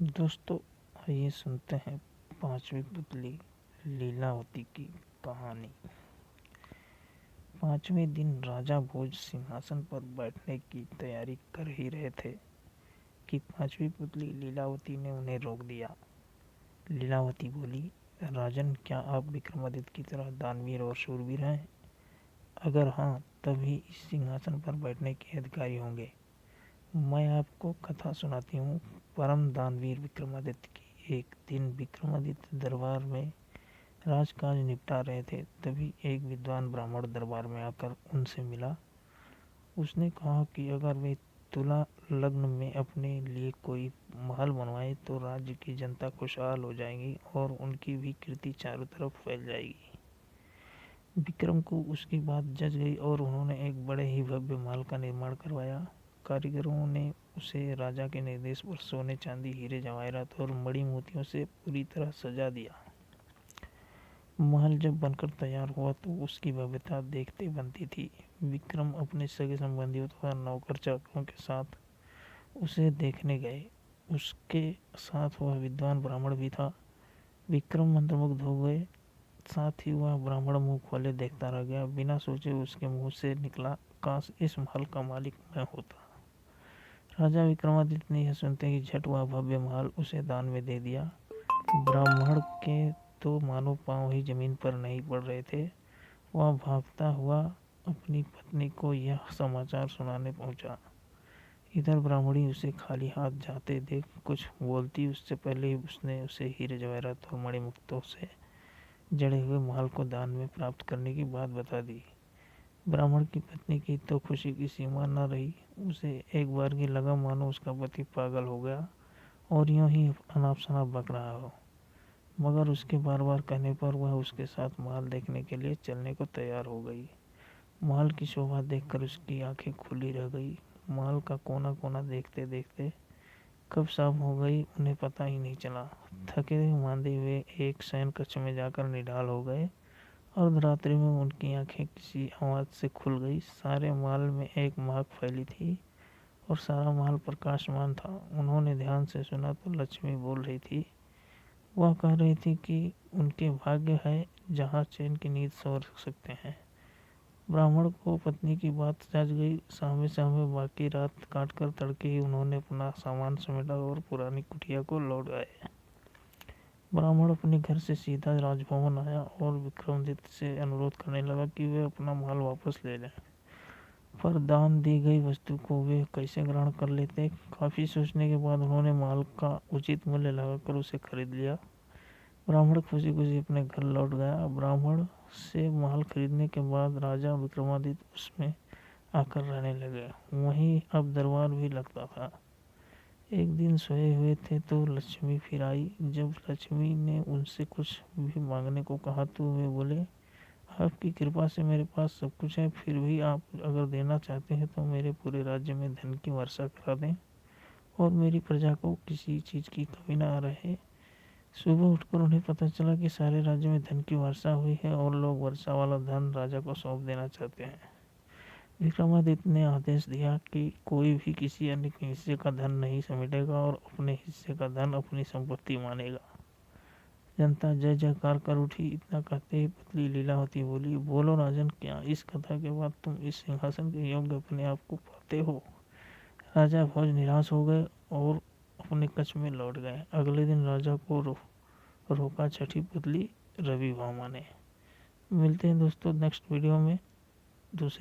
दोस्तों, आइए सुनते हैं पांचवी पुतली लीलावती की कहानी। पांचवें दिन राजा भोज सिंहासन पर बैठने की तैयारी कर ही रहे थे कि पांचवी पुतली लीलावती ने उन्हें रोक दिया। लीलावती बोली, राजन, क्या आप विक्रमादित्य की तरह दानवीर और शूरवीर हैं? अगर हाँ, तभी इस सिंहासन पर बैठने के अधिकारी होंगे। मैं आपको कथा सुनाती हूँ। परम दानवीर विक्रमादित्य की। एक दिन विक्रमादित्य दरबार में राजकाज निपटा रहे थे, तभी एक विद्वान ब्राह्मण दरबार में आकर उनसे मिला। उसने कहा कि अगर वे तुला लग्न में अपने लिए कोई महल बनवाए तो राज्य की जनता खुशहाल हो जाएगी और उनकी भी कीर्ति चारों तरफ फैल जाएगी। विक्रम को उसकी बात जच गई और उन्होंने एक बड़े ही भव्य महल का निर्माण करवाया। कारीगरों ने उसे राजा के निर्देश पर सोने, चांदी, हीरे, जवाहरात और मणि मोतियों से पूरी तरह सजा दिया। महल जब बनकर तैयार हुआ तो उसकी भव्यता देखते बनती थी। विक्रम अपने सगे संबंधियों तथा नौकर चाकरों के साथ उसे देखने गए। उसके साथ वह विद्वान ब्राह्मण भी था। विक्रम मंत्रमुग्ध हो गए। साथ ही वह ब्राह्मण मुंह खोले देखता रह गया। बिना सोचे उसके मुंह से निकला, काश इस महल का मालिक मैं होता। राजा विक्रमादित्य ने यह सुनते ही झट वह भव्य महल उसे दान में दे दिया। ब्राह्मण के तो मानो पांव ही जमीन पर नहीं पड़ रहे थे। वह भागता हुआ अपनी पत्नी को यह समाचार सुनाने पहुंचा। इधर ब्राह्मणी उसे खाली हाथ जाते देख कुछ बोलती उससे पहले ही उसने उसे हीरे, जवाहरात और मणिमुक्तों से जड़े हुए महल को दान में प्राप्त करने की बात बता दी। ब्राह्मण की पत्नी की तो खुशी की सीमा न रही। उसे एक बार की लगा मानो उसका पति पागल हो गया और यूं ही अनाप शनाप बक रहा हो। मगर उसके बार बार कहने पर वह उसके साथ महल देखने के लिए चलने को तैयार हो गई। महल की शोभा देखकर उसकी आंखें खुली रह गई। महल का कोना कोना देखते देखते कब शाम हो गई उन्हें पता ही नहीं चला। थके मांदे हुए एक शयन कक्ष में जाकर निढाल हो गए। अर्धरात्रि में उनकी आंखें किसी आवाज से खुल गई। सारे महल में एक महक फैली थी और सारा महल प्रकाशमान था। उन्होंने ध्यान से सुना तो लक्ष्मी बोल रही थी। वह कह रही थी कि उनके भाग्य है जहाँ चैन की नींद सो सकते हैं। ब्राह्मण को पत्नी की बात जच गई। सामने सामने बाकी रात काटकर तड़के ही उन्होंने अपना सामान समेटा और पुरानी कुटिया को लौट आए। ब्राह्मण अपने घर से सीधा राजभवन आया और विक्रमादित्य से अनुरोध करने लगा कि वे अपना महल वापस ले लें, पर दान दी गई वस्तु को वे कैसे ग्रहण कर लेते। काफी सोचने के बाद उन्होंने महल का उचित मूल्य लगाकर उसे खरीद लिया। ब्राह्मण खुशी खुशी अपने घर लौट गया। ब्राह्मण से महल खरीदने के बाद राजा विक्रमादित्य उसमें आकर रहने लगे। वहीं अब दरबार भी लगता था। एक दिन सोए हुए थे तो लक्ष्मी फिर आई। जब लक्ष्मी ने उनसे कुछ भी मांगने को कहा तो वे बोले, आपकी कृपा से मेरे पास सब कुछ है, फिर भी आप अगर देना चाहते हैं तो मेरे पूरे राज्य में धन की वर्षा करा दें और मेरी प्रजा को किसी चीज की कमी न रहे। सुबह उठकर उन्हें पता चला कि सारे राज्य में धन की वर्षा हुई है और लोग वर्षा वाला धन राजा को सौंप देना चाहते हैं। विक्रमादित्य ने आदेश दिया कि कोई भी किसी अन्य के हिस्से का धन नहीं समेटेगा और अपने हिस्से का धन अपनी संपत्ति मानेगा। जनता जय जयकार कर उठी। इतना कहते ही पुतली लीलावती बोली, बोलो राजन, क्या इस कथा के बाद तुम इस सिंहासन के योग्य अपने आप को पाते हो? राजा भोज निराश हो गए और अपने कक्ष में लौट गए। अगले दिन राजा को रोका छठी पुतली रवि भामा ने। मिलते हैं दोस्तों नेक्स्ट वीडियो में दूसरे